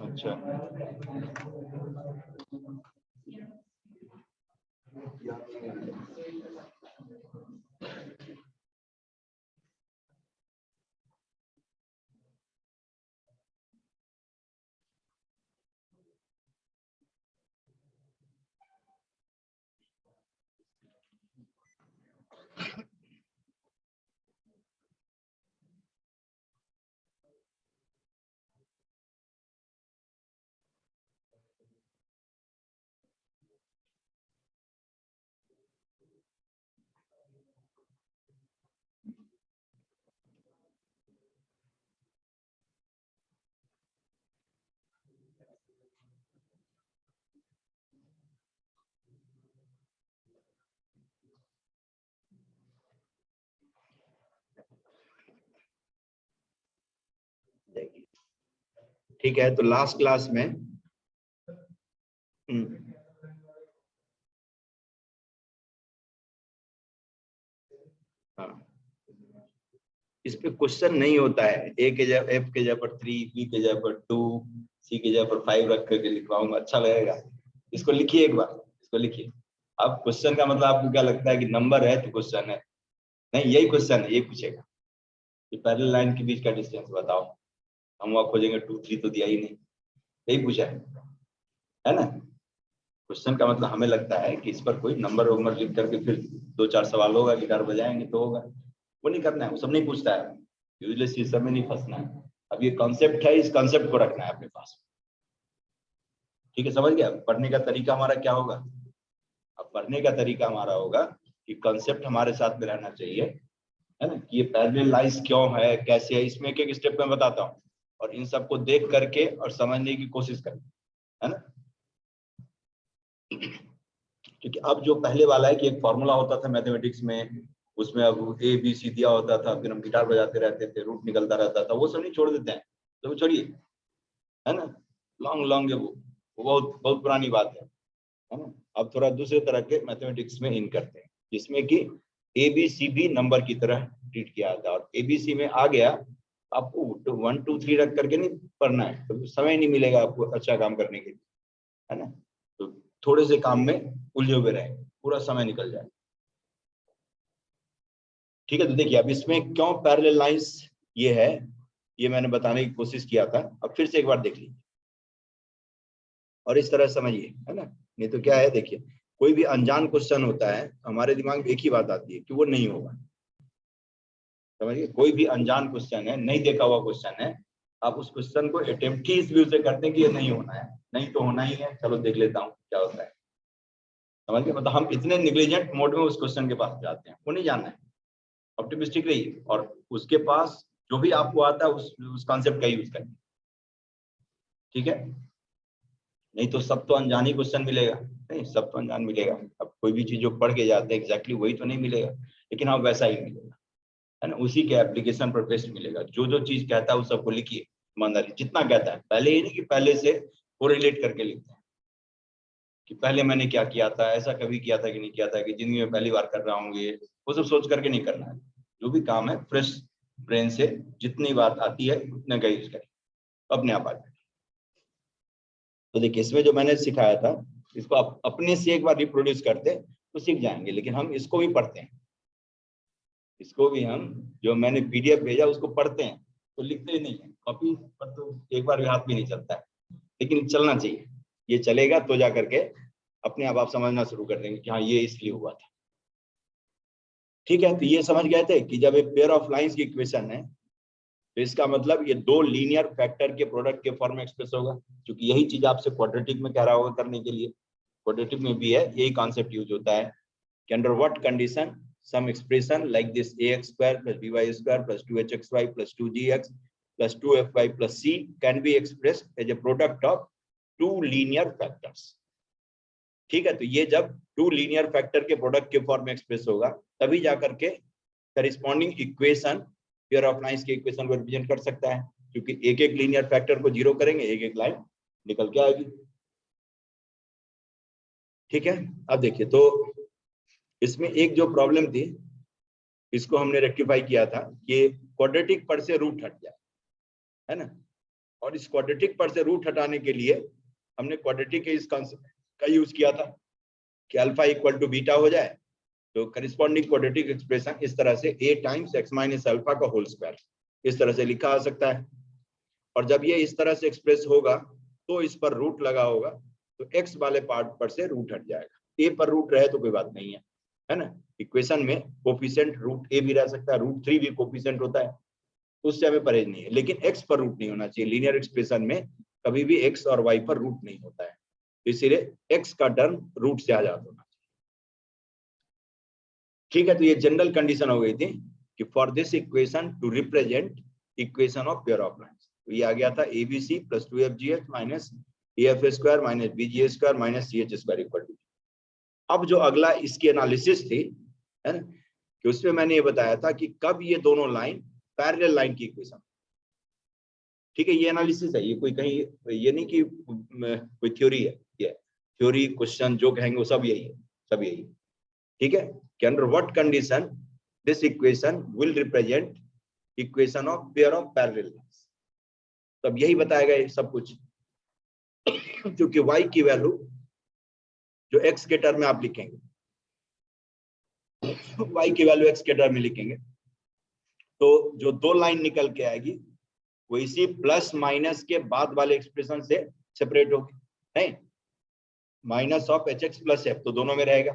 अच्छा ठीक है। तो लास्ट क्लास में हाँ, इस पे क्वेश्चन नहीं होता है। ए के जगह एफ के जगह पर 3, बी के जगह पर 2, सी के जगह पर 5 रख करके लिखवाऊंगा, अच्छा लगेगा। इसको लिखिए एक बार, इसको लिखिए। अब क्वेश्चन का मतलब आपको क्या लगता है कि नंबर है तो क्वेश्चन है? नहीं, यही क्वेश्चन है, ये पूछेगा कि पैरेलल लाइन के बीच का डिस्टेंस बताओ। हम वहां खोजेंगे 2, 3 तो दिया ही नहीं, यही पूछा है ना। क्वेश्चन का मतलब हमें लगता है कि इस पर कोई नंबर वंबर लिख करके फिर 2-4 सवाल होगा, गिटार बजाएंगे तो होगा। वो नहीं करना है, वो सब नहीं पूछता है। यूजलेस चीज सब में नहीं फंसना है। अब ये कॉन्सेप्ट है, इस कॉन्सेप्ट को रखना है अपने पास। ठीक है, समझ गया? पढ़ने का तरीका हमारा क्या होगा? अब पढ़ने का तरीका हमारा होगा कि कॉन्सेप्ट हमारे साथ में रहना चाहिए, है ना, कि ये पैरेलल लाइंस क्यों है, कैसे है, इसमें एक एक स्टेप में बताता हूँ और इन सबको देख करके और समझने की कोशिश करें, है ना। क्योंकि अब जो पहले वाला है कि एक फॉर्मूला होता था मैथमेटिक्स में, उसमें अब ए बी सी दिया होता था, फिर हम गिटार बजाते रहते थे, रूट निकलता रहता था, वो सब नहीं छोड़ देते हैं, तो छोड़िए, है ना। लॉन्ग लॉन्ग वो बहुत बहुत पुरानी बात है ना। अब थोड़ा दूसरे तरह के मैथमेटिक्स में इन करते हैं, जिसमें कि ए बी सी भी नंबर की तरह ट्रीट किया जाता है। और ए बी सी में आ गया, आपको 1 2 3 रख करके नहीं पढ़ना है, तो समय नहीं मिलेगा आपको अच्छा काम करने के लिए, है ना। तो थोड़े से काम में उलझे हुए रहे, पूरा समय निकल जाए। ठीक है, तो देखिए अब इसमें क्यों पैरेलल लाइंस ये है, ये मैंने बताने की कोशिश किया था। अब फिर से एक बार देख लीजिए और इस तरह समझिए, है ना। नहीं तो क्या है, देखिए कोई भी अनजान क्वेश्चन होता है, हमारे दिमाग में एक ही बात आती है कि वो नहीं होगा। समझिए, कोई भी अनजान क्वेश्चन है, नहीं देखा हुआ क्वेश्चन है, आप उस क्वेश्चन को अटेम्प्ट ही इस व्यू से करते हैं कि ये नहीं होना है, नहीं तो होना ही है, चलो देख लेता हूँ क्या होता है। समझ गए? मतलब हम इतने निग्लिजेंट मोड में उस क्वेश्चन के पास जाते हैं, वो नहीं जानना है। ऑप्टिमिस्टिक रहिए और उसके पास जो भी आपको आता है उस कॉन्सेप्ट का यूज करिए। ठीक है, नहीं तो सब तो अनजान ही क्वेश्चन मिलेगा, नहीं सब तो अनजान मिलेगा। अब कोई भी चीज जो पढ़ के जाते हैं एग्जैक्टली वही तो नहीं मिलेगा, लेकिन हाँ वैसा ही मिलेगा, है ना। उसी के एप्लीकेशन पर बेस्ट मिलेगा। जो जो चीज कहता है उस सबको लिखिए ईमानदारी, जितना कहता है। पहले ही नहीं कि पहले से कोरिलेट करके लिखते हैं कि पहले मैंने क्या किया था, ऐसा कभी किया था कि नहीं किया था, कि जिंदगी में पहली बार कर रहा हूँ, ये वो सब सोच करके नहीं करना है। जो भी काम है फ्रेश ब्रेन से जितनी बात आती है उतने का यूज करें, अपने आप आ जाए। तो देखिए इसमें जो मैंने सिखाया था, इसको आप अपने से एक बार रिप्रोड्यूस करते तो सीख जाएंगे। लेकिन हम इसको भी पढ़ते हैं, इसको भी हम, जो मैंने पीडीएफ भेजा उसको पढ़ते हैं, तो लिखते ही नहीं है। कॉपी पर तो एक बार भी हाथ भी नहीं चलता है, लेकिन चलना चाहिए। ये चलेगा तो जा करके अपने आप समझना शुरू कर देंगे कि हाँ ये इसलिए हुआ था। ठीक है, तो ये समझ गए थे कि जब एक पेयर ऑफ लाइंस की इक्वेशन है, तो इसका मतलब ये दो लीनियर फैक्टर के प्रोडक्ट के फॉर्म में एक्सप्रेस होगा, क्योंकि यही चीज आपसे क्वाड्रेटिक में कह रहा होगा करने के लिए। क्वाड्रेटिक में भी है, यही कॉन्सेप्ट यूज होता है कि under what condition some expression like this ax square plus by square plus 2hxy plus 2gx plus 2fy plus c can be expressed as a product of two linear factors. ठीक है, तो ये जब to linear factor के product के form में express होगा, तभी जाकर के corresponding equation pair of lines के इक्वेशन को रिप्रेजेंट कर सकता है, क्योंकि एक एक लीनियर फैक्टर को जीरो करेंगे, एक एक लाइन निकल के आएगी। ठीक है, अब देखिए तो इसमें एक जो प्रॉब्लम थी, इसको हमने रेक्टिफाई किया था कि क्वाड्रेटिक पर से रूट हट जाए, है ना। और इस क्वाड्रेटिक पर से रूट हटाने के लिए हमने क्वाड्रेटिक के इस कॉन्सेप्ट का यूज किया था कि अल्फा इक्वल टू बीटा हो जाए, तो करिस्पॉन्डिंग क्वाड्रेटिक एक्सप्रेशन इस तरह से a times x minus alpha का होल स्क्वायर इस तरह से लिखा आ सकता है। और जब ये इस तरह से एक्सप्रेस होगा तो इस पर रूट लगा होगा, तो x वाले पार्ट पर से रूट हट जाएगा। a पर रूट रहे तो कोई बात नहीं है ना। इक्वेशन में कोफिशिएंट रूट a भी रह सकता है, रूट 3 भी कोफिशिएंट होता है, उससे हमें परहेज नहीं है, लेकिन x पर रूट नहीं होना चाहिए। लीनियर एक्सप्रेशन में कभी भी x और y पर रूट नहीं होता है, इसीलिए x का टर्म रूट से आजाद होना चाहिए। ठीक है, तो ये जनरल कंडीशन हो गई थी कि for this equation to represent equation of pair of lines, तो ये आ गया था ABC plus 2FGH minus EF square minus BGA square minus CH square equal to. अब जो अगला इसकी एनालिसिस थी, है ना, कि उसमें मैंने ये बताया था कि कब ये दोनों लाइन पैरेलल लाइन की इक्वेशन। ठीक है, ये एनालिसिस है, ये कोई कहीं ये नहीं कि कोई थ्योरी है, ये थ्योरी क्वेश्चन जो कहेंगे वो सब यही है, सब यही है। ठीक है, कि under what condition this equation will represent equation of pair of parallel lines, तो अब यही बताया गया सब कुछ। क्योंकि y की वैल्यू जो x के टर्म में आप लिखेंगे, y की वैल्यू x के टर्म में लिखेंगे, तो जो दो लाइन निकल के आएगी वो इसी प्लस माइनस के बाद वाले एक्सप्रेशन से सेपरेट होगी, नहीं, minus of HX plus f तो दोनों में रहेगा।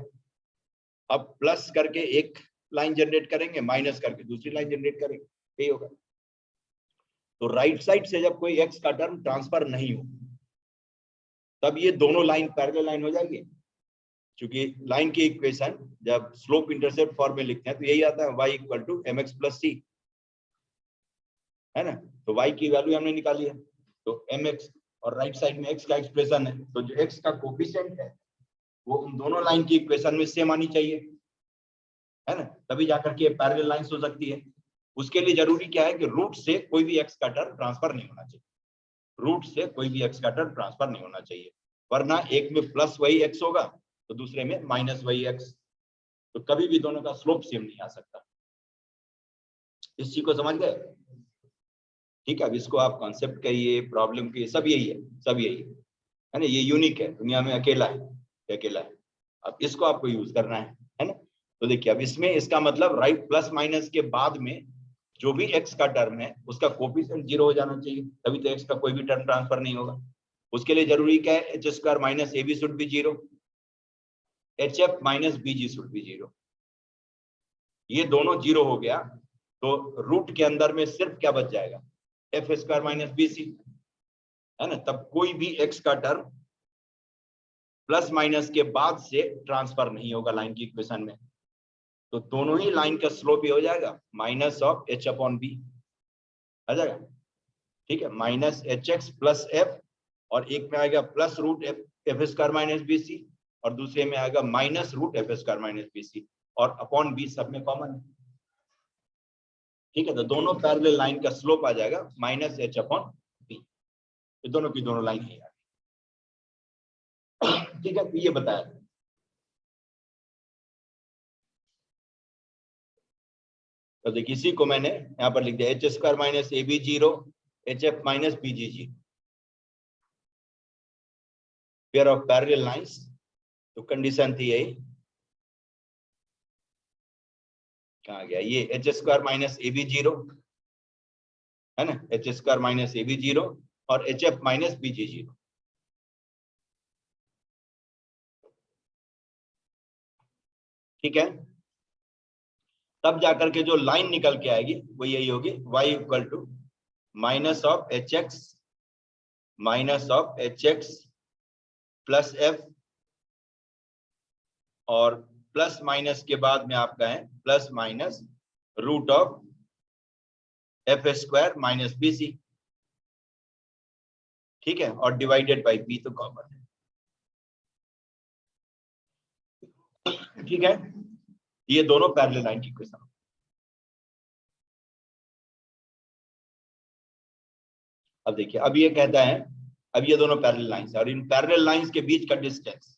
अब प्लस करके एक लाइन जनरेट करेंगे, माइनस करके दूसरी लाइन जनरेट करेंगे, यही होगा। तो राइट साइड से जब कोई x का टर्म ट्रांसफर नहीं हो तब ये दोनों लाइन पैरेलल लाइन हो जाएगी। क्योंकि लाइन की इक्वेशन जब स्लोप इंटरसेप्ट फॉर्म में लिखते हैं तो यही आता है y equal to mx plus c, है ना। तो y की वैल्यू हमने निकाली है, तो mx और राइट साइड में x का एक्सप्रेशन है, तो जो x का कोफिशिएंट है वो उन दोनों लाइन की इक्वेशन में सेम आनी चाहिए, है ना, तभी जाकर के पैरेलल लाइंस हो सकती है। उसके लिए जरूरी क्या है कि रूट से कोई भी x का टर्म ट्रांसफर नहीं होना चाहिए, रूट से कोई भी x का टर्म ट्रांसफर नहीं होना चाहिए, वरना एक में प्लस वही x होगा तो दूसरे में माइनस वही x, तो कभी भी दोनों का स्लोप सेम नहीं आ सकता। इस चीज को समझ गए? ठीक है, अब इसको आप कॉन्सेप्ट कहिए, प्रॉब्लम कहिए, सब यही है, सब यही है ना। ये यूनिक है, दुनिया में अकेला है, अकेला है। अब इसको आपको यूज करना है ना। तो देखिए, अब इसमें इसका मतलब राइट प्लस माइनस के बाद में जो भी x का टर्म है उसका कोफिशिएंट 0 हो जाना चाहिए, तभी तो x का कोई भी टर्म ट्रांसफर नहीं होगा। उसके लिए जरूरी क्या है, h square minus AB should be 0, HF minus BG should be 0। ये दोनों 0 हो गया तो रूट के अंदर में सिर्फ क्या बच जाएगा, f स्क्वायर माइनस BC, है ना। तब कोई भी x का टर्म प्लस माइनस के बाद से ट्रांसफर नहीं होगा लाइन की इक्वेशन में, तो दोनों ही लाइन का स्लोप ही हो जाएगा minus of h upon b आ जाएगा। ठीक है, माइनस HX प्लस f, और एक में आएगा plus root f square minus BC, और दूसरे में आएगा minus root f square minus BC, और अपॉन b सब में कॉमन है। ठीक है, तो दोनों पैरेलल लाइन का स्लोप आ जाएगा माइनस h अपॉन b, ये दोनों की दोनों लाइन है। ठीक है, तो ये बताया। तो देखिए, इसी को मैंने यहाँ पर लिख दिया, h square minus AB 0, HF minus BG 0, pair of parallel lines. तो कंडीशन थी यही, कहा गया ये h स्क्वायर माइनस AB 0, है ना, h स्क्वायर माइनस AB 0 और HF माइनस BG 0। ठीक है, तब जाकर के जो लाइन निकल के आएगी वो यही होगी, y equal to minus of HX minus of HX plus f, और प्लस माइनस के बाद में आपका है plus minus root of f square minus BC। ठीक है, और डिवाइडेड बाई b तो कॉमन है। ठीक है, ये दोनों पैरेलल लाइन की इक्वेशन। अब देखिए, अब ये कहता है, अब ये दोनों पैरेलल लाइंस और इन पैरेलल लाइंस के बीच का डिस्टेंस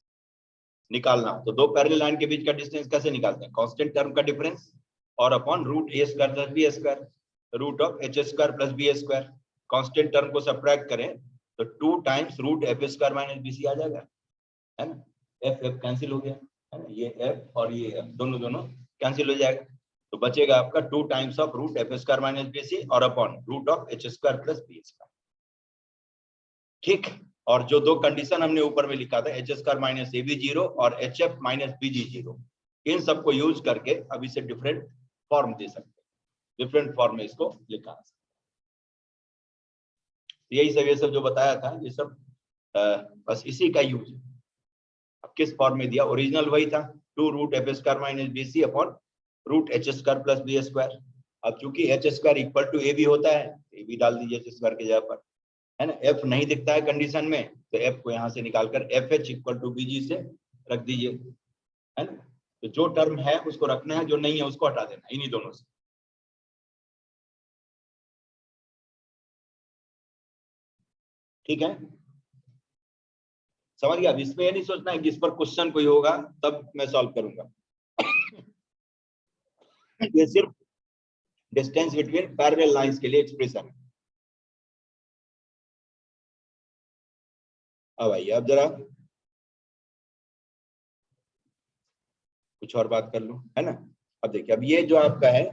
निकालना। तो दो पैरेलल लाइन के बीच का डिस्टेंस कैसे निकालते हैं, कांस्टेंट टर्म का डिफरेंस और upon root a square plus b square, root of h square plus b square. Constant term को सब्ट्रैक्ट करें तो 2 times root F square minus B C आ जाएगा, है ना। एफ एफ कैंसिल हो गया, है ना, ये एफ और ये एफ दोनों कैंसिल हो जाएगा, तो बचेगा आपका 2 times of root F square minus B C और upon root of H square plus B square. ठीक, और जो दो कंडीशन हमने ऊपर में लिखा था H square minus A B 0 और H F minus B G 0, इन सबको यूज करके अब इसे डिफरेंट फॉर्म दे सकते हैं, डिफरेंट फॉर्म में इसको लिखा है। यही सब, ये सब जो बताया था ये सब बस इसी का यूज है। अब किस फॉर्म में दिया, ओरिजिनल वही था 2 root F square minus B C upon root H square plus B square. अब चूंकि H square equal to A B होता है, ए बी डाल दीजिए एच स्क्वायर के जगह पर, है ना। एफ नहीं दिखता है कंडीशन में, तो एफ को यहाँ से निकालकर F H equal to B G से रख दीजिए, है ना। तो जो टर्म है उसको रखना है, जो नहीं है उसको हटा देना, इन्हीं दोनों से। ठीक है, समझ गया। अब इसमें ये नहीं सोचना है कि इस पर क्वेश्चन कोई होगा तब मैं सॉल्व करूंगा। ये सिर्फ डिस्टेंस बिटवीन पैरेलल लाइंस के लिए एक्सप्रेशन है। अब आइए, अब जरा कुछ और बात कर लूं, है ना। अब देखिए, अब ये जो आपका है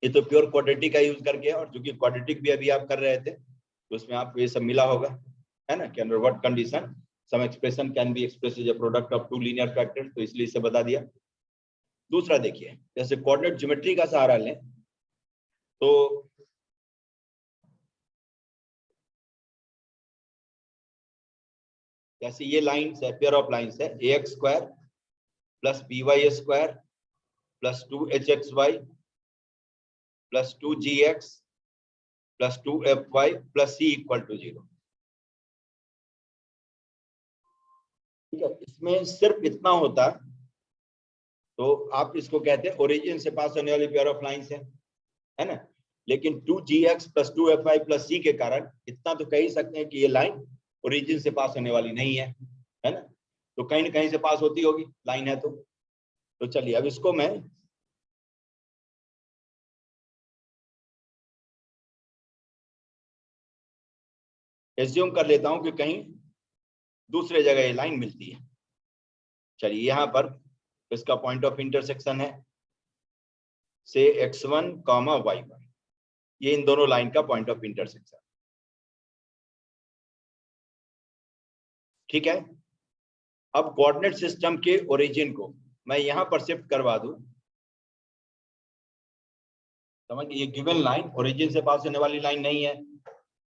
ये तो प्योर क्वाड्रेटिक का यूज करके, और जो कि क्वाड्रेटिक भी अभी आप कर रहे थे तो उसमें आपको ये सब मिला होगा, है ना, कि under what condition some expression can be expressed as a product of 2 linear factors, तो इसलिए इसे बता दिया। दूसरा देखिए, जैसे कोऑर्डिनेट ज्योमेट्री का सहारा लें तो जैसे ये लाइंस है, पेयर ऑफ लाइंस है, ax square plus by square plus 2hxy plus 2gx plus 2fy plus c equal to 0। ठीक है, इसमें सिर्फ इतना होता तो आप इसको कहते हैं ओरिजिन से पास होने वाली पेयर ऑफ लाइंस है ना। लेकिन 2gx plus 2fy plus c के कारण इतना तो कह ही सकते हैं कि ये लाइन ओरिजिन से पास होने वाली नहीं है ना। तो कहीं ना कहीं से पास होती होगी, लाइन है तो चलिए अब इसको मैं एज्यूम कर लेता हूं कि कहीं दूसरे जगह ये लाइन मिलती है। चलिए यहां पर इसका पॉइंट ऑफ इंटरसेक्शन है से x1, y1, ये इन दोनों लाइन का पॉइंट ऑफ इंटरसेक्शन। ठीक है, अब कोऑर्डिनेट सिस्टम के ओरिजिन को मैं यहां पर शिफ्ट करवा दूं, समझ, ये गिवन लाइन ओरिजिन से पास होने वाली लाइन नहीं है,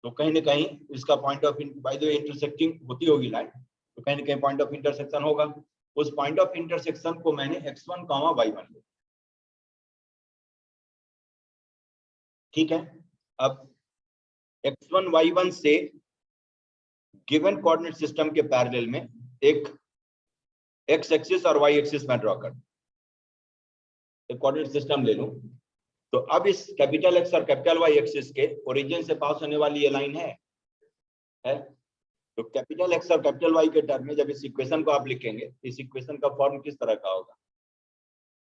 तो कहीं ना कहीं इसका point of by the way intersecting होती होगी लाइन, तो कहीं ना कहीं पॉइंट ऑफ इंटरसेक्शन होगा। उस पॉइंट ऑफ इंटरसेक्शन को मैंने x1, y1 लिया। ठीक है, अब x1, y1 से गिवन कोऑर्डिनेट सिस्टम के पैरेलल में एक x एक्सिस और y एक्सिस में ड्रॉ कर, एक कोऑर्डिनेट सिस्टम ले लूं, तो अब इस कैपिटल X और कैपिटल Y एक्सिस के ओरिजिन से पास होने वाली ये लाइन है। तो कैपिटल X और कैपिटल Y के टर्म में जब इस इक्वेशन को आप लिखेंगे, इस इक्वेशन का फॉर्म किस तरह का होगा,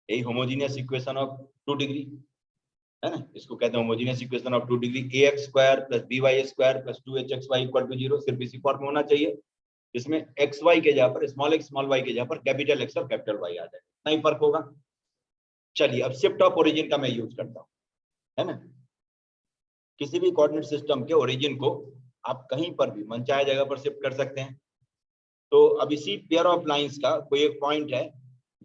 यही होमोजेनियस इक्वेशन ऑफ 2 डिग्री, है ना। इसको कहते हैं homogeneous equation of 2 degree, ax square plus by square plus 2hxy equal to 0, सिर्फ इसी फॉर्म में होना चाहिए, इसमें xy के जगह पर स्मॉल x स्मॉल y के जगह पर कैपिटल X और कैपिटल Y आ जाए, इतना ही फर्क होगा। चलिए अब शिफ्ट ऑफ ओरिजिन का मैं यूज करता हूं, है ना। किसी भी कोऑर्डिनेट सिस्टम के ओरिजिन को आप कहीं पर भी मनचाहे जगह पर शिफ्ट कर सकते हैं। तो अब इसी पेयर ऑफ लाइंस का कोई एक पॉइंट है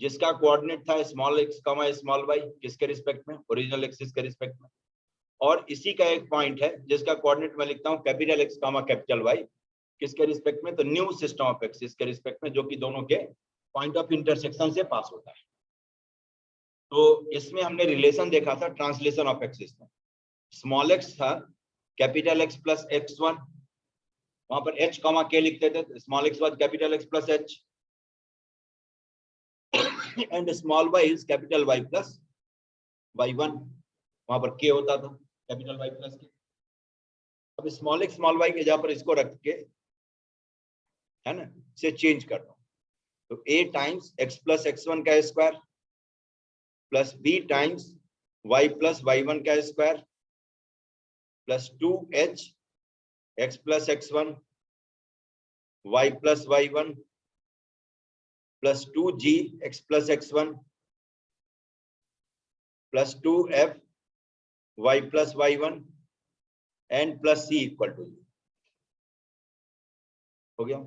जिसका कोऑर्डिनेट था स्मॉल x, स्मॉल y, किसके रिस्पेक्ट में, ओरिजिनल एक्सिस के रिस्पेक्ट में, और इसी का एक पॉइंट है जिसका कोऑर्डिनेट मैं लिखता हूं कैपिटल X, कैपिटल Y, किसके रिस्पेक्ट में, तो न्यू सिस्टम ऑफ एक्सिस के रिस्पेक्ट में, जो कि दोनों के पॉइंट ऑफ इंटरसेक्शन से पास होता है। तो इसमें हमने रिलेशन देखा था ट्रांसलेशन ऑफ एक्सिस में, स्मॉल x था कैपिटल X प्लस x1, वहां पर h, k लिखते थे, small x was capital X plus h and small y is capital Y plus y1, वहां पर k होता था कैपिटल Y प्लस k। अब स्मॉल x स्मॉल y के जगह पर इसको रख के, है ना, से चेंज कर दो, तो a times x plus x1 का square plus b times y plus y1 का square plus 2h x plus x1 y plus y1 plus 2g x plus x1 plus 2f y plus y1 and plus c equal to हो गया।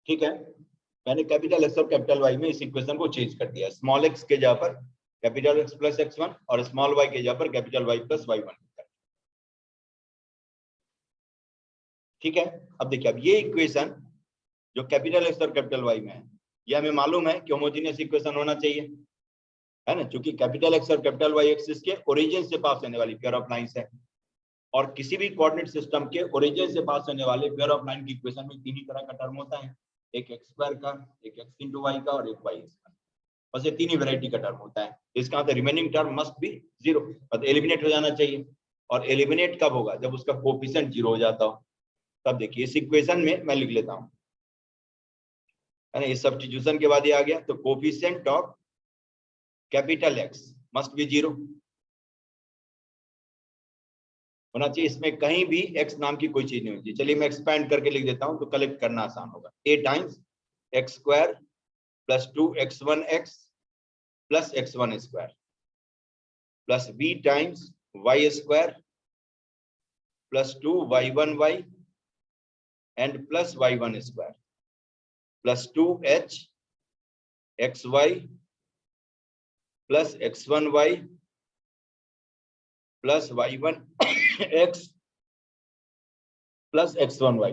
ठीक है, मैंने capital X और capital Y में इस equation को चेंज कर दिया। स्मॉल एक्स के जगह पर कैपिटल एक्स प्लस x1 और स्मॉल वाई के जगह पर कैपिटल वाई प्लस y1। ठीक है, अब देखिए, अब ये इक्वेशन जो कैपिटल एक्स और कैपिटल वाई में है, ये हमें मालूम है कि होमोजेनियस इक्वेशन होना चाहिए, है ना, क्योंकि कैपिटल एक्स और कैपिटल वाई एक्सिस के ओरिजिन से पास होने वाली पेयर ऑफ लाइंस है। और किसी भी कोऑर्डिनेट सिस्टम के ओरिजिन से पास होने वाले पेयर ऑफ लाइन की इक्वेशन में तीन ही तरह का टर्म होता है, एक एक्स स्क्वायर का, एक एक्स इंटू वाई का और एक वाई का। बस ये तीन ही वैरायटी का टर्म होता है। इसका मतलब remaining term must be zero, मतलब एलिमिनेट हो जाना चाहिए। और एलिमिनेट कब होगा? जब उसका कोफिशिएंट जीरो हो जाता हो। तब देखिए इस इक्वेशन में मैं लिख लेता हूं, है ना, इस सब्स्टिट्यूशन के बाद ये आ गया, तो coefficient of capital x must be zero होना चाहिए। इसमें कहीं भी x नाम की कोई चीज नहीं होती। चलिए मैं एक्सपैंड करके लिख देता हूं तो कलेक्ट करना आसान होगा। a times x square plus 2x1x plus x1 square plus b times y square plus 2y1y and plus y1 square plus 2h xy plus x1y plus y1x plus x1y।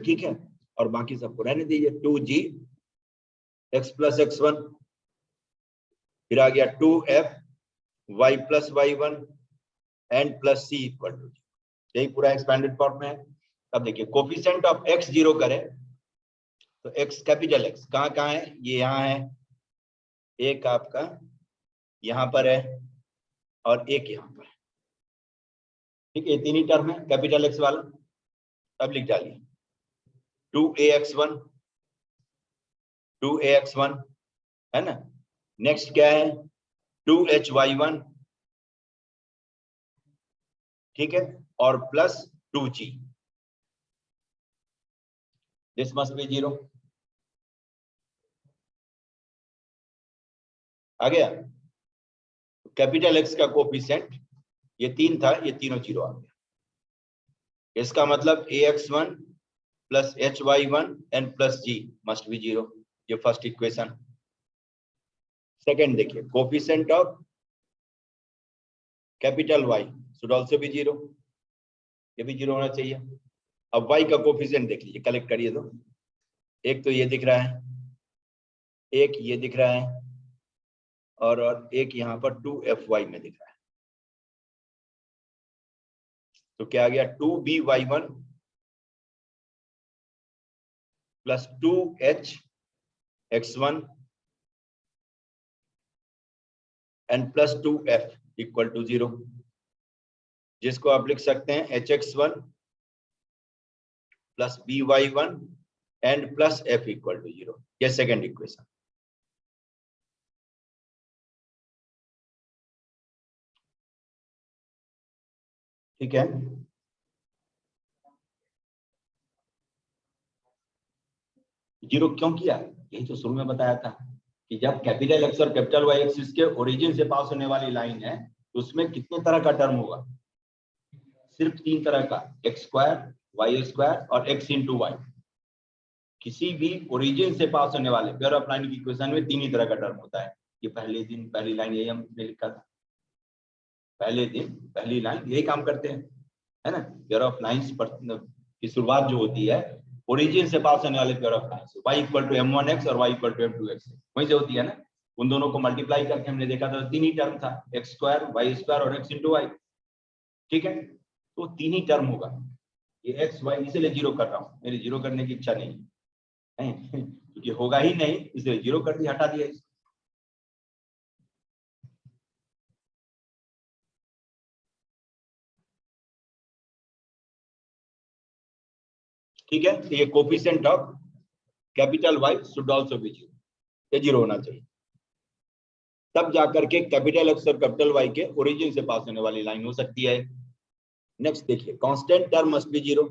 ठीक है, और बाकी सबको रहने दीजिए। 2g x प्लस x1, फिर आ गया 2f y plus y1 and plus c equal to, यही पूरा एक्सपैंडेड फॉर्म में है। अब देखिए कोफिशिएंट ऑफ x जीरो करें तो x कैपिटल x कहाँ है? ये यहाँ है, एक आपका यहाँ पर है और एक यहाँ पर है। ठीक है, तीन ही टर्म है कैपिटल एक्स वाला। अब लिख डालिए 2ax1 2ax1, है ना। नेक्स्ट क्या है? 2hy1, ठीक है, और plus 2g, this must be zero. आ गया कैपिटल एक्स का कोफिशिएंट, ये तीन था, ये तीनों जीरो आ गया। इसका मतलब ax1 plus hy1 and plus g must be zero. ये फर्स्ट इक्वेशन। सेकेंड देखिए coefficient of capital y should also be zero, ये भी जीरो होना चाहिए। अब y का कोफिशिएंट देख लीजिए, कलेक्ट करिए तो एक तो ये दिख रहा है, एक ये दिख रहा है, और एक यहाँ पर 2fy में दिख रहा है। तो क्या आ गया? 2by1 plus 2hx1 and plus 2f equal to zero, जिसको आप लिख सकते हैं hx1 plus by1 and plus f equal to zero. ये सेकेंड इक्वेशन। ठीक है, जीरो क्यों किया? यही तो शुरू में बताया था कि जब कैपिटल एक्स और कैपिटल वाई एक्सिस के ओरिजिन से पास होने वाली लाइन है तो उसमें कितने तरह का टर्म होगा? सिर्फ तीन तरह का, एक्स स्क्वायर, वाई स्क्वायर और एक्स इंटू वाई। किसी भी ओरिजिन से पास होने वाले पेयर ऑफ लाइन की इक्वेशन में तीन ही तरह का टर्म होता है। ये पहले दिन पहली लाइन यही हमने लिखा था, पहले दिन पहली लाइन यही काम करते हैं, है ना। पेयर ऑफ लाइंस की शुरुआत जो होती है ओरिजिन से पास होने वाले pair of lines, y equal to m1x और y इक्वल टू m2x वहीं से होती है ना। उन दोनों को मल्टीप्लाई करके हमने देखा था, तीन ही टर्म था, एक्स स्क्वायर, वाई स्क्वायर और एक्स इंटू वाई। ठीक है, तो तीन ही टर्म होगा। ये एक्स वाई इसीलिए जीरो कर रहा हूँ, मेरी जीरो करने की इच्छा नहीं है क्योंकि होगा ही नहीं, इसलिए जीरो कर दिया, हटा दिया। ठीक है, तो ये coefficient of capital why should also be zero. ये 0 होना चाहिए, तब जाकर के कैपिटल एक्स और कैपिटल वाई के ओरिजिन से पास होने वाली लाइन हो सकती है। नेक्स्ट देखिए, कांस्टेंट टर्म मस्ट बी 0।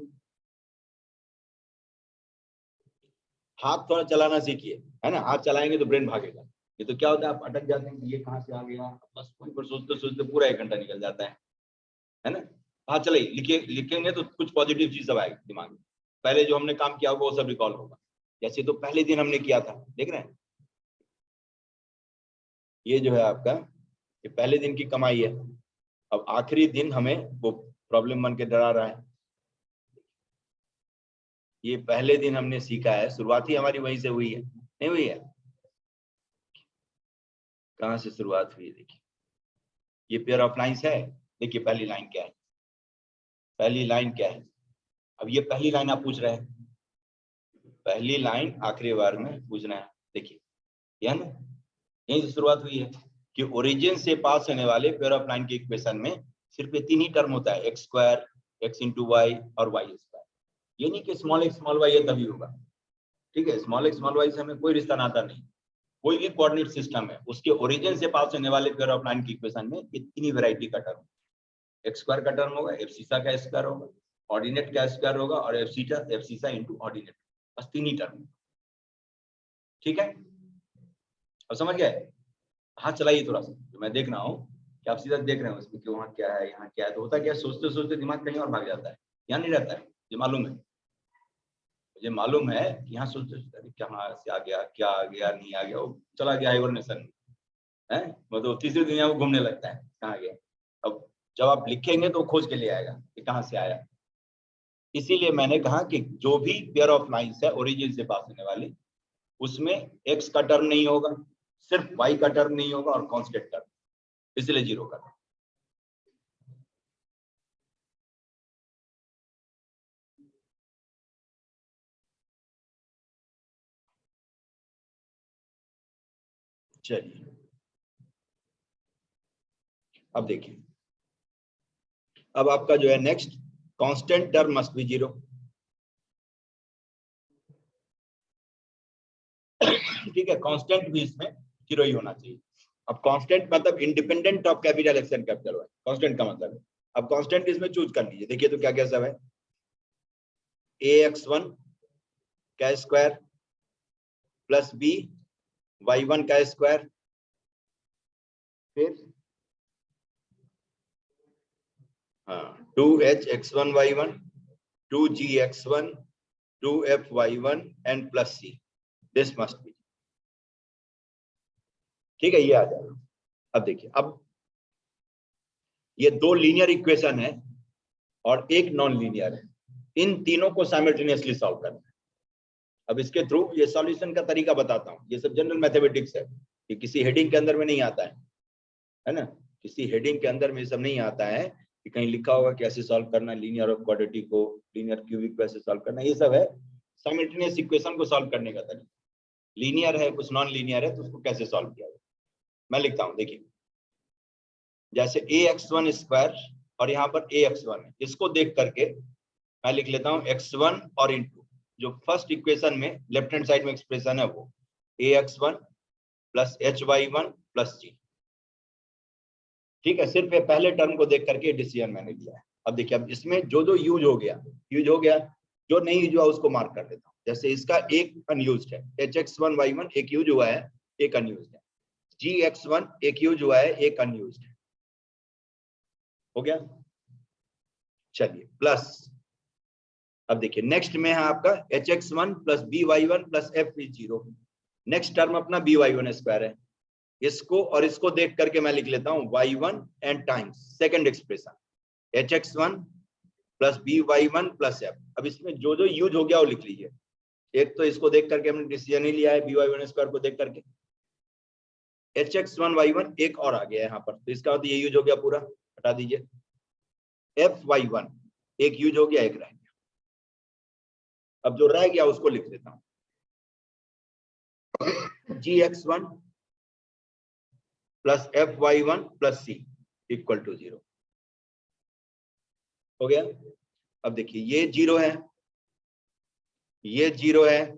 हाथ थोड़ा चलाना सीखिए, है ना, हाथ चलाएंगे तो ब्रेन भागेगा। ये तो क्या होता है, आप अटक जाते हैं कि ये कहाँ से आ गया, बस वहीं पर सोचते सोचते पूरा 1 घंटा निकल जाता है ना। हाथ चलाइए, लिखेंगे तो कुछ पॉजिटिव चीज सब आएगी दिमाग में, पहले जो हमने काम किया होगा वो सब रिकॉल होगा। जैसे तो पहले दिन हमने किया था, देख रहे हैं, ये जो है आपका, ये पहले दिन की कमाई है। अब आखिरी दिन हमें वो प्रॉब्लम बन के डरा रहा है। ये पहले दिन हमने सीखा है, शुरुआत ही हमारी वहीं से हुई है, नहीं हुई है? कहाँ से शुरुआत हुई है? देखिए, ये पेयर ऑफ लाइंस है। देखिए पहली लाइन क्या है, पहली लाइन क्या है? अब ये पहली लाइन आप पूछ रहे हैं, पहली लाइन आखिरी बार में पूछना है। देखिए यह ना, यहीं से शुरुआत हुई है कि ओरिजिन से पास होने वाले पेयर ऑफ लाइन के इक्वेशन में सिर्फ ये 3 ही टर्म होता है, X square, X into Y और वाई स्क्वायर। ये नहीं कि स्मॉल एक्स स्मॉल वाई है तभी होगा, ठीक है। स्मॉल एक्स स्मॉल वाई से हमें कोई रिश्ता नाता नहीं। कोई भी कोऑर्डिनेट सिस्टम है, उसके ओरिजिन से पास होने वाले पेयर ऑफ लाइन की इक्वेशन में ये 3 ही वैरायटी का टर्म, एक्स स्क्वायर का टर्म होगा, एफ सीसा का स्क्वायर होगा, ऑर्डिनेट का स्क्वायर होगा, और एफ सीसा इंटू ऑर्डिनेट, बस 3 ही टर्म, ठीक है। अब समझ गए? हाथ चलाइए थोड़ा सा, तो मैं देख रहा हूँ कि आप सीधा देख रहे हो इसमें कि वहाँ क्या है, यहाँ क्या है। तो होता क्या है, सोचते सोचते दिमाग कहीं और भाग जाता है, यहाँ नहीं रहता है, ये मालूम है, मुझे मालूम है कि यहाँ सोचते सोचते कहाँ से आ गया, क्या आ गया, नहीं आ गया, वो चला गया हाइबरनेशन में, है मतलब तीसरी दुनिया में घूमने लगता है, कहाँ गया। अब जब आप लिखेंगे तो खोज के लिए आएगा कि कहाँ से आया। इसीलिए मैंने कहा कि जो भी पेयर ऑफ लाइंस है ओरिजिन से पास होने वाली, उसमें एक्स का टर्म नहीं होगा, सिर्फ वाई का टर्म नहीं होगा और कांस्टेंट टर्म, इसलिए 0 का। चलिए अब देखिए, अब आपका जो है next, constant term must be 0। ठीक है, कांस्टेंट भी इसमें 0 ही होना चाहिए। अब कांस्टेंट मतलब independent of capital X and capital Y, constant का मतलब है। अब कांस्टेंट इसमें चूज कर लीजिए, देखिए तो क्या क्या सब है, ax1 का स्क्वायर प्लस b y1 का स्क्वायर, फिर हाँ 2hx1y1 2gx1 2fy1 and plus c, this must B, ठीक है, ये आ जाएगा। अब देखिए, अब ये 2 लीनियर इक्वेशन है और एक नॉन लीनियर है, इन तीनों को साइमल्टेनियसली सॉल्व करना है। अब इसके थ्रू ये सॉल्यूशन का तरीका बताता हूँ, ये सब जनरल मैथमेटिक्स है, ये किसी हेडिंग के अंदर में नहीं आता है ना, किसी हेडिंग के अंदर में ये सब नहीं आता है कि कहीं लिखा होगा कैसे सॉल्व करना, लीनियर और क्वाड्रेटिक को, लीनियर क्यूबिक कैसे सॉल्व करना, ये सब है साइमल्टेनियस इक्वेशन को सॉल्व करने का तरीका। लीनियर है, कुछ नॉन लीनियर है, तो उसको कैसे सॉल्व किया जाए, मैं लिखता हूँ। देखिए जैसे ax1 स्क्वायर और यहाँ पर ax1 है, इसको देख करके मैं लिख लेता हूँ x1 और इंटू जो फर्स्ट इक्वेशन में लेफ्ट हैंड साइड में एक्सप्रेशन है वो ax1 plus hy1 plus g, ठीक है। सिर्फ ये पहले टर्म को देख करके डिसीजन मैंने लिया है। अब देखिए, अब इसमें जो जो यूज हो गया, जो नहीं यूज हुआ उसको मार्क कर देता हूँ। जैसे इसका एक अनयूज्ड है, hx1y1 एक यूज हुआ है, एक अनयूज्ड है, gx1 एक यूज हुआ है, एक अनयूज्ड है, हो गया। चलिए प्लस, अब देखिए नेक्स्ट में है आपका hx1 plus by1 plus f0, next term अपना by1 स्क्वायर है, इसको और इसको देख करके मैं लिख लेता हूं y1 and times second expression hx1 plus by1 plus f। अब इसमें जो जो यूज हो गया वो लिख लीजिए। एक तो इसको देख करके हमने डिसीजन ही लिया है by1 स्क्वायर को देख करके, hx1y1 एक और आ गया यहाँ पर, तो इसका मतलब ये यूज हो गया पूरा, हटा दीजिए। fy1 एक यूज हो गया, एक रह गया। अब जो रह गया उसको लिख देता हूं gx1 plus fy1 plus c equal to 0, हो गया। अब देखिए ये 0 है, ये 0 है,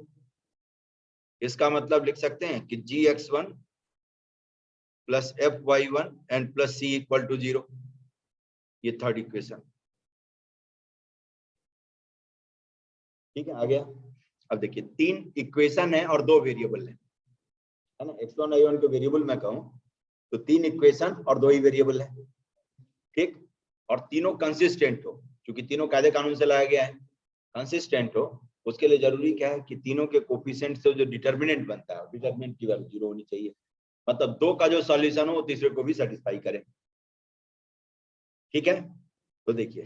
इसका मतलब लिख सकते हैं कि gx1 plus fy1 and plus c equal to 0, ये थर्ड इक्वेशन। ठीक है, आ गया। अब देखिए 3 इक्वेशन है और 2 वेरिएबल है ना। x1 y1 को वेरिएबल मैं कहूं तो 3 इक्वेशन और 2 ही वेरिएबल है। ठीक, और तीनों कंसिस्टेंट हो, क्योंकि तीनों कायदे कानून से लाया गया है। कंसिस्टेंट हो उसके लिए जरूरी क्या है कि तीनों के कोफिशिएंट से जो डिटरमिनेंट बनता है, डिटरमिनेंट की वैल्यू 0 होनी चाहिए। मतलब 2 का जो सॉल्यूशन हो वो तीसरे को भी सेटिस्फाई करे। ठीक है, तो देखिए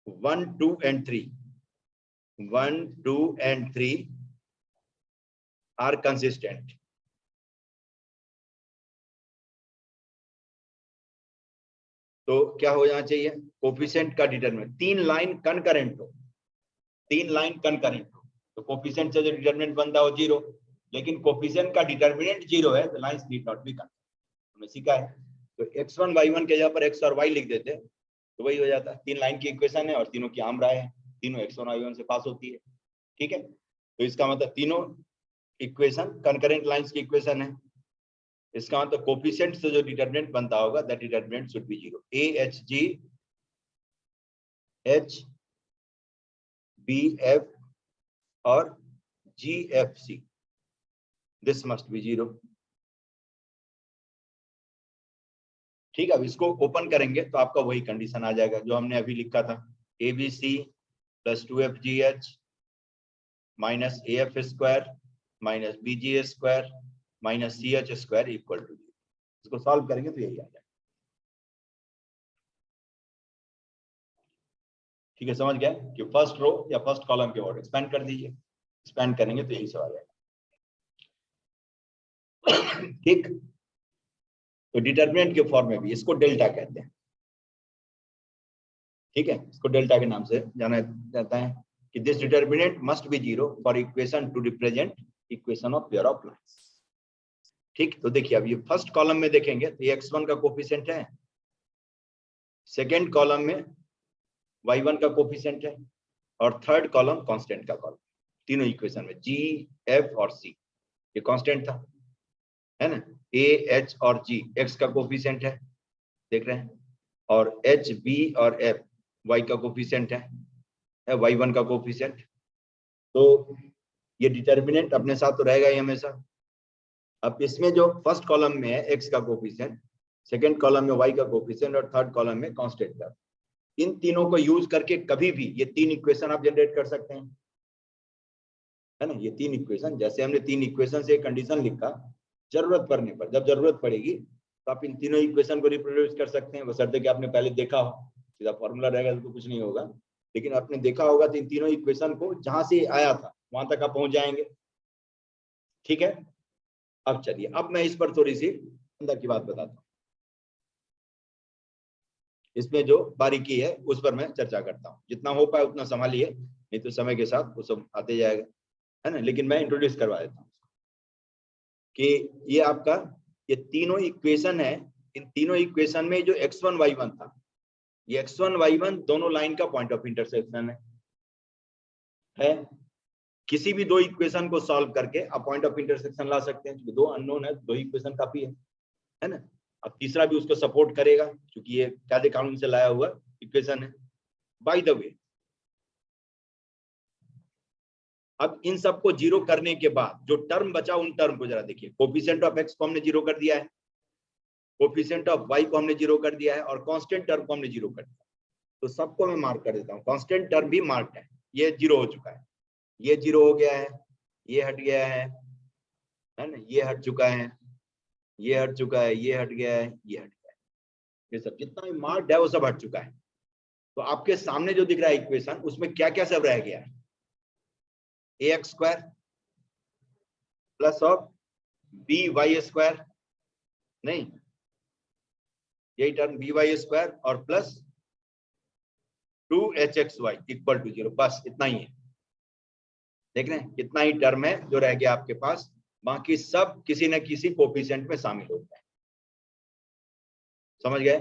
1 2 and 3 1 2 and 3 आर कंसिस्टेंट। तो क्या हो जाना चाहिए, कोफिशिएंट का डिटरमिनेंट 3 लाइन कनकरेंट हो, 3 लाइन कनकरेंट हो तो कोफिशिएंट से जो डिटरमिनेंट बनता हो 0, लेकिन कोफिशिएंट का डिटरमिनेंट 0 है तो lines need not be connected. हमने सीखा है। तो x1 y1 के जगह पर x और y लिख देते तो वही हो जाता है। 3 लाइन की इक्वेशन है और तीनों की आम राय है, तीनों x1 y1 से पास होती है। ठीक है, तो इसका मतलब तीनों इक्वेशन कंकरेंट लाइंस की इक्वेशन है। इसका मतलब कोफिशिएंट से जो डिटरमिनेंट बनता होगा that determinant should be 0। a h g h b f और g f c this must B 0। ठीक है, अब इसको ओपन करेंगे तो आपका वही कंडीशन आ जाएगा जो हमने अभी लिखा था, abc plus 2fgh minus af square minus bg square minus ch square equal to 0। इसको सॉल्व करेंगे तो यही आ जाएगा। ठीक है, समझ गया कि फर्स्ट रो या फर्स्ट कॉलम के वर्ड एक्सपेंड कर दीजिए, एक्सपेंड करेंगे तो यही सवाल आएगा। ठीक, तो डिटरमिनेंट के फॉर्म में भी इसको डेल्टा कहते हैं। ठीक है, इसको डेल्टा के नाम से जाना जाता है कि this determinant must be 0 for equation to represent equation of pair of lines. ठीक, तो देखिए अब ये फर्स्ट कॉलम में देखेंगे तो ये x1 का कोफिशिएंट है, सेकेंड कॉलम में y1 का कोफिशिएंट है और थर्ड कॉलम कांस्टेंट का कॉलम। तीनों इक्वेशन में g f और c ये कांस्टेंट था, है ना। a h और g x का कोफिशिएंट है, देख रहे हैं, और h b और f y का कोफिशिएंट है y1 का कोफिशिएंट। तो ये डिटरमिनेंट अपने साथ तो रहेगा ही हमेशा। अब इसमें जो फर्स्ट कॉलम में है x का कोफिशिएंट, सेकंड कॉलम में y का कोफिशिएंट और थर्ड कॉलम में कांस्टेंट का, इन तीनों को यूज करके कभी भी ये 3 इक्वेशन आप जनरेट कर सकते हैं, है ना। ये 3 इक्वेशन, जैसे हमने 3 इक्वेशन से एक कंडीशन लिखा, जरूरत पड़ने पर, जब जरूरत पड़ेगी तो आप इन तीनों इक्वेशन को रिप्रोड्यूस कर सकते हैं, बशर्ते कि आपने पहले देखा हो। सीधा फॉर्मूला रहेगा तो कुछ नहीं होगा, लेकिन आपने देखा होगा तो इन तीनों इक्वेशन को जहां से आया था वहां तक आप पहुंच जाएंगे। ठीक है, अब चलिए, अब मैं इस पर थोड़ी सी अंदर की बात बताता हूँ, इसमें जो बारीकी है उस पर मैं चर्चा करता हूँ, जितना हो पाए उतना संभालिए, नहीं तो समय के साथ वो सब आते जाएगा, है ना। लेकिन मैं इंट्रोड्यूस करवा देता हूँ कि ये आपका ये तीनों इक्वेशन है। इन तीनों इक्वेशन में जो x1 y1 था, ये x1 y1 दोनों लाइन का पॉइंट ऑफ इंटरसेक्शन है। किसी भी 2 इक्वेशन को सॉल्व करके आप पॉइंट ऑफ इंटरसेक्शन ला सकते हैं, क्योंकि 2 अननोन है, 2 इक्वेशन काफी है ना। अब तीसरा भी उसको सपोर्ट करेगा क्योंकि ये कायदे कानून से लाया हुआ इक्वेशन है। बाय द वे, अब इन सबको 0 करने के बाद जो टर्म बचा उन टर्म को जरा देखिए। कोफिशिएंट ऑफ x को हमने 0 कर दिया है, कोफिशिएंट ऑफ y को हमने 0 कर दिया है और कांस्टेंट टर्म को हमने 0 कर दिया। तो सबको मैं मार्क कर देता हूँ, कांस्टेंट टर्म भी मार्क है, ये 0 हो चुका है, ये 0 हो गया है, ये हट गया है ना, ये हट चुका है, ये हट चुका है, ये हट गया है, ये हट गया है, ये सब जितना भी मार्क्ड है वो सब हट चुका है। तो आपके सामने जो दिख रहा है इक्वेशन, उसमें क्या क्या सब रह गया है, ax square plus of by square, नहीं यही टर्म by स्क्वायर और प्लस 2hxy इक्वल टू 0, बस इतना ही है। देख रहे हैं, इतना ही टर्म है जो रह गया आपके पास, बाकी सब किसी न किसी कोफिशिएंट में शामिल होता है। समझ गए,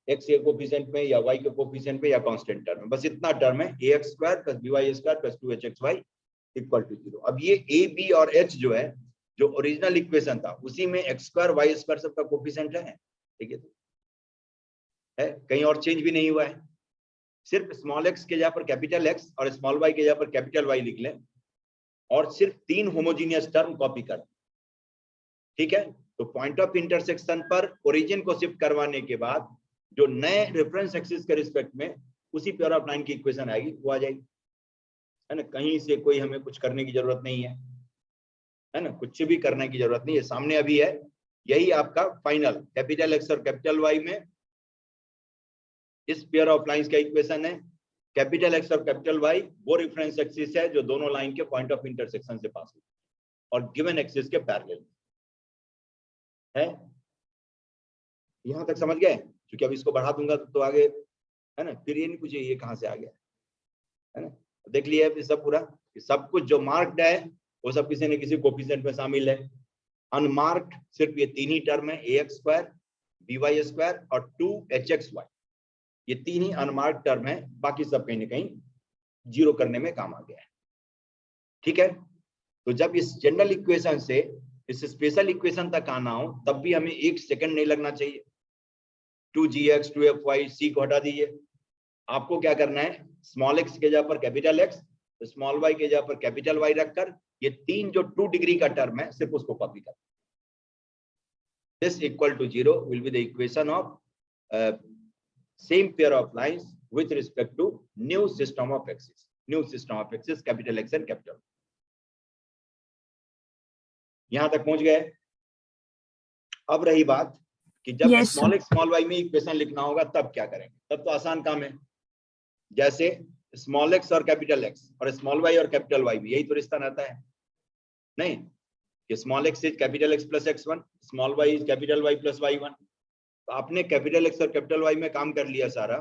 एक्स के कोफिशिएंट में या वाई के कोफिशिएंट में या कांस्टेंट टर्म में, बस इतना टर्म है ax square plus by square plus 2hxy equal to 0। अब ये a b और h जो है, जो ओरिजिनल इक्वेशन था उसी में x स्क्वायर y स्क्वायर सबका कोफिशिएंट है, ठीक है, कहीं और चेंज भी नहीं हुआ है। सिर्फ स्मॉल x के जगह पर कैपिटल x और स्मॉल y के जगह पर कैपिटल Y लिख लें और सिर्फ 3 होमोजीनियस टर्म कॉपी कर, ठीक है। तो पॉइंट ऑफ इंटरसेक्शन पर ओरिजिन को शिफ्ट करवाने के बाद जो नए रेफरेंस एक्सिस के रिस्पेक्ट में उसी पेयर ऑफ लाइन की इक्वेशन आएगी वो आ जाएगी, है ना। कहीं से कोई हमें कुछ करने की जरूरत नहीं है ना, कुछ भी करने की जरूरत नहीं है, सामने अभी है। यही आपका फाइनल कैपिटल एक्स और कैपिटल वाई में इस पेयर ऑफ लाइंस का इक्वेशन है। कैपिटल एक्स और कैपिटल वाई वो रेफरेंस एक्सिस है जो दोनों लाइन के पॉइंट ऑफ इंटरसेक्शन से पास होती है और गिवन एक्सिस के पैरेलल है। यहां तक समझ गए? क्योंकि अब इसको बढ़ा दूंगा तो आगे, है ना, फिर ये नहीं पूछे ये कहां से आ गया, है ना। देख लिया अभी सब पूरा, सब कुछ जो मार्क्ड है वो सब किसी न किसी कोफिशिएंट में शामिल है। अनमार्क्ड सिर्फ ये 3 ही टर्म है, ax स्क्वायर, by स्क्वायर और 2hxy, ये 3 ही अनमार्क्ड टर्म है, बाकी सब कहीं ना कहीं जीरो करने में काम आ गया है, ठीक है। तो जब इस जनरल इक्वेशन से इस स्पेशल इक्वेशन तक आना हो तब भी हमें 1 सेकंड नहीं लगना चाहिए। 2gx 2fy c को हटा दीजिए, आपको क्या करना है, स्मॉल x के जगह पर कैपिटल x, स्मॉल y के जगह पर कैपिटल y रखकर ये 3 जो 2 डिग्री का टर्म है सिर्फ उसको कॉपी कर। This equal to 0 will be the equation of same pair of lines with respect to new system of axis, capital X and capital। यहां तक पहुंच गए। अब रही बात कि जब स्मॉल x स्मॉल y में इक्वेशन लिखना होगा तब क्या करेंगे, तब तो आसान काम है। जैसे स्मॉल x और कैपिटल x और स्मॉल y और कैपिटल y भी यही तो रिश्ता रहता है, नहीं कि small x is capital x plus x1, small y is capital y plus y1। तो आपने कैपिटल एक्स और कैपिटल वाई में काम कर लिया सारा,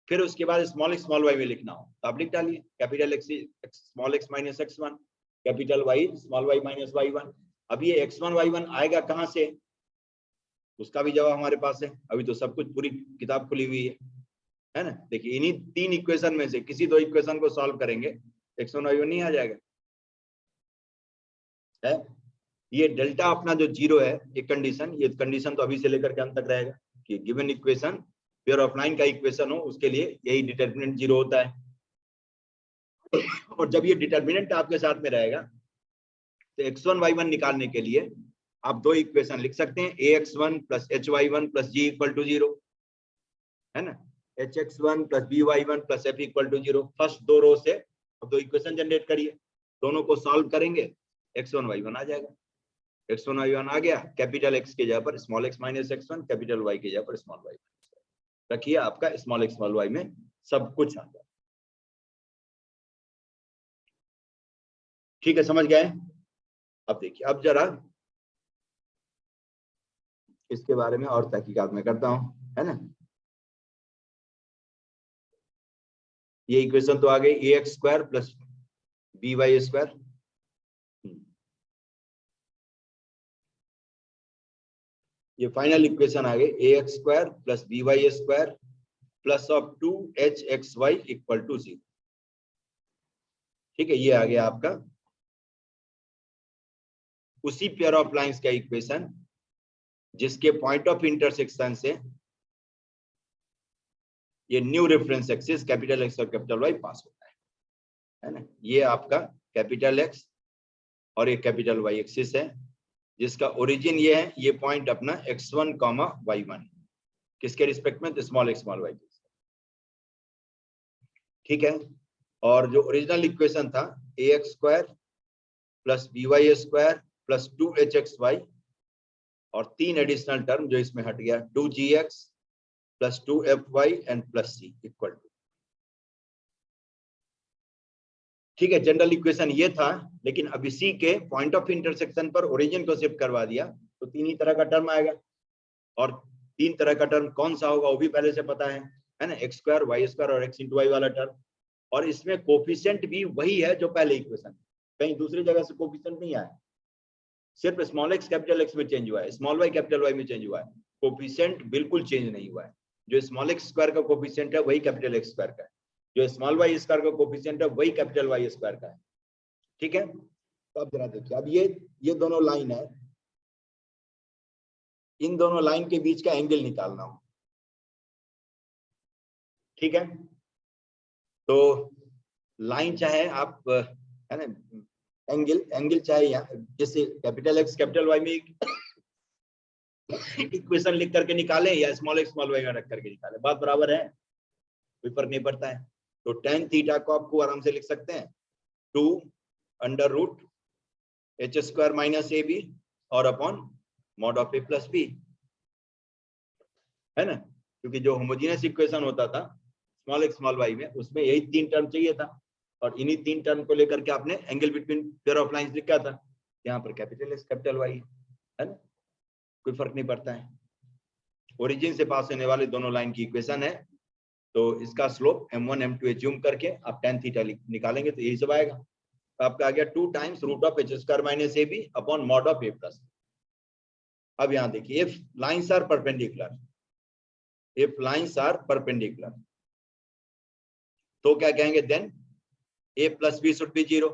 फिर उसके बाद स्मॉल एक्स स्मॉल वाई में लिखना हो तो आप लिख डालिए capital X small X minus x1, capital Y small Y minus y1। अब ये x1 y1 आएगा कहां से, उसका भी जवाब हमारे पास है, अभी तो सब कुछ पूरी किताब खुली हुई है ना। देखिए इन्हीं 3 इक्वेशन में से किसी 2 इक्वेशन को सॉल्व करेंगे x1 y1 नहीं आ जाएगा, है। ये डेल्टा अपना जो 0 है, एक कंडीशन, ये कंडीशन तो अभी से लेकर के अंत तक रहेगा कि given equation pair of line का इक्वेशन हो उसके लिए यही डिटरमिनेंट 0 होता है। और जब ये डिटरमिनेंट आपके साथ में रहेगा तो x1 y1 निकालने के लिए आप 2 इक्वेशन लिख सकते हैं, ax1 plus hy1 plus g equal to 0, है ना, hx1 plus by1 plus f equal to 0। First 2 row से अब 2 इक्वेशन जनरेट करिए, दोनों को सॉल्व करेंगे x1 y1 आ जाएगा। x1 y1 आ गया, कैपिटल x के जगह पर small x minus x1, capital y के जगह पर स्मॉल y रखिए, आपका स्मॉल x स्मॉल y में सब कुछ आ गया, ठीक है, समझ गए। अब देखिए, अब जरा इसके बारे में और तहकीकात मैं करता हूं, है ना। ये इक्वेशन तो आ गई ax square plus by square, ये फाइनल इक्वेशन आ गई ax square plus by square plus of 2hxy equal to 0, ठीक है। ये आ गया आपका उसी पेयर ऑफ लाइंस का इक्वेशन जिसके पॉइंट ऑफ इंटरसेक्शन से ये new reference axis capital X और कैपिटल वाई पास होता है ना। ये आपका कैपिटल एक्स और ये कैपिटल वाई एक्सिस है जिसका ओरिजिन ये है, ये पॉइंट अपना x1, y1 किसके रिस्पेक्ट में, स्मॉल x स्मॉल y, ठीक है। और जो ओरिजिनल इक्वेशन था ax square plus by square plus 2hxy और 3 एडिशनल टर्म जो इसमें हट गया 2gx plus 2fy and plus c equal to, ठीक है। जनरल इक्वेशन ये था, लेकिन अब इसी के पॉइंट ऑफ इंटरसेक्शन पर ओरिजिन को शिफ्ट करवा दिया तो 3 ही तरह का टर्म आएगा, और 3 तरह का टर्म कौन सा होगा वो भी पहले से पता है ना, x स्क्वायर y स्क्वायर और x इंटू वाई वाला टर्म। और इसमें कोफिशिएंट भी वही है जो पहले इक्वेशन, कहीं दूसरी जगह से कोफिशिएंट नहीं आया, सिर्फ स्मॉल x कैपिटल x में चेंज हुआ है, स्मॉल y कैपिटल y में चेंज हुआ है, कोफिशिएंट बिल्कुल चेंज नहीं हुआ है। जो स्मॉल एक्स स्क्वायर का कोफिशिएंट है वही कैपिटल एक्स स्क्वायर का है, जो स्मॉल वाई स्क्वायर का कोफिशिएंट है वही कैपिटल वाई स्क्वायर का है। ठीक है, तो अब जरा देखिए, अब ये दोनों लाइन है, इन दोनों लाइन के बीच का एंगल निकालना हो। ठीक है, तो लाइन चाहे आप, है ना, एंगल चाहे यहाँ जैसे कैपिटल एक्स कैपिटल वाई में इक्वेशन लिख करके निकालें या स्मॉल एक्स स्मॉल वाई में रख करके निकालें, बात बराबर है, कोई फर्क नहीं पड़ता है। तो tan थीटा को आपको आराम से लिख सकते हैं 2 under root H square minus A B और upon mod of A plus B, है ना, क्योंकि जो होमोजेनियस इक्वेशन होता था स्मॉल एक्स स्मॉल वाई में, उसमें यही 3 टर्म चाहिए था और इन्हीं 3 टर्म को लेकर के आपने angle between pair of lines लिखा था। यहाँ पर कैपिटल एक्स कैपिटल वाई है ना, कोई फर्क नहीं पड़ता है। ओरिजिन से पास होने वाले दोनों लाइन की इक्वेशन है, तो इसका स्लोप m1 m2 एज्यूम करके आप tan थीटा निकालेंगे तो यही सब आएगा। तो आपका आ गया 2 times root of H square minus A B upon mod of A plus. अब यहाँ देखिए, if lines are perpendicular, if lines are perpendicular तो क्या कहेंगे, then a plus B should be 0।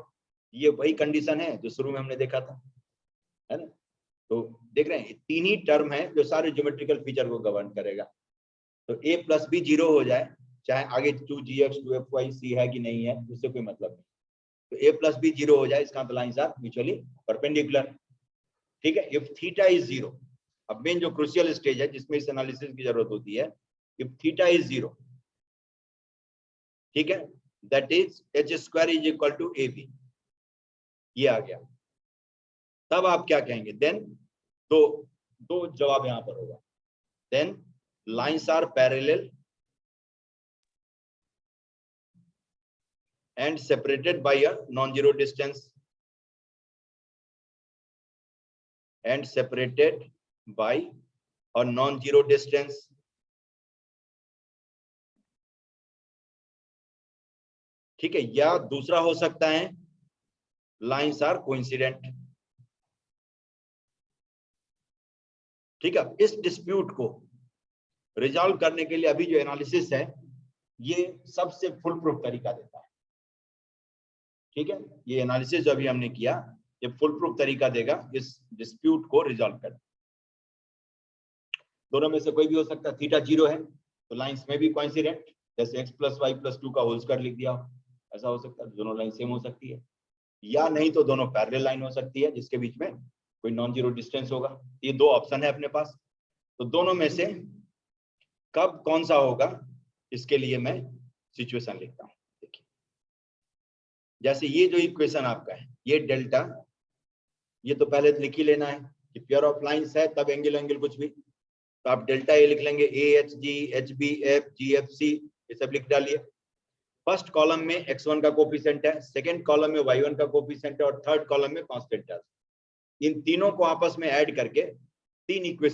ये वही कंडीशन है जो शुरू में हमने देखा था, है ना। तो देख रहे हैं, 3 ही टर्म है जो सारे ज्योमेट्रिकल फीचर को गवर्न करेगा। तो a प्लस बी 0 हो जाए, चाहे आगे 2gx 2fyc है कि नहीं है, उससे कोई मतलब नहीं। तो a प्लस बी 0 हो जाए, इसका लाइंस आर म्यूचुअली परपेंडिकुलर। ठीक है, इफ थीटा इज 0, अब मेन जो क्रूशियल स्टेज है जिसमें इस एनालिसिस की जरूरत होती है, इफ थीटा इज 0, ठीक है, that is H square is equal to A B, ये आ गया। तब आप क्या कहेंगे, देन दो जवाब यहां पर होगा, then lines are parallel and separated by a non-zero distance, and separated by a non-zero distance। ठीक है, या दूसरा हो सकता है lines are coincident। ठीक है, इस डिस्प्यूट को रिजॉल्व करने के लिए अभी जो एनालिसिस है ये सबसे फुल प्रूफ तरीका देता है। ठीक है, ये एनालिसिस जो अभी हमने किया ये फुल प्रूफ तरीका देगा इस डिस्प्यूट को रिजॉल्व करने। दोनों में से कोई भी हो सकता है, थीटा 0 है तो लाइंस में भी कोइंसिडेंट, जैसे x प्लस वाई प्लस 2 का होल स्क्वायर लिख दिया, ऐसा हो सकता है, दोनों लाइन सेम हो सकती है, या नहीं तो दोनों पैरेलल लाइन हो सकती है जिसके बीच में कोई नॉन जीरो डिस्टेंस होगा। ये 2 ऑप्शन है अपने पास, तो दोनों में से कब कौन सा होगा इसके लिए मैं सिचुएशन लिखता हूं। देखिए, जैसे ये जो इक्वेशन आपका है, ये डेल्टा, ये तो पहले लिख ही लेना है कि पेयर ऑफ लाइंस है तब एंगल कुछ भी, तो आप डेल्टा ए लिख लेंगे, A H G H B F G F C, ये सब लिख डालिए। फर्स्ट कॉलम में x1 का कोफिशिएंट है, सेकंड कॉलम में y1 का कोफिशिएंट है और थर्ड कॉलम में कांस्टेंट है। इन तीनों को आपस में ऐड करके 3 इक्वेशन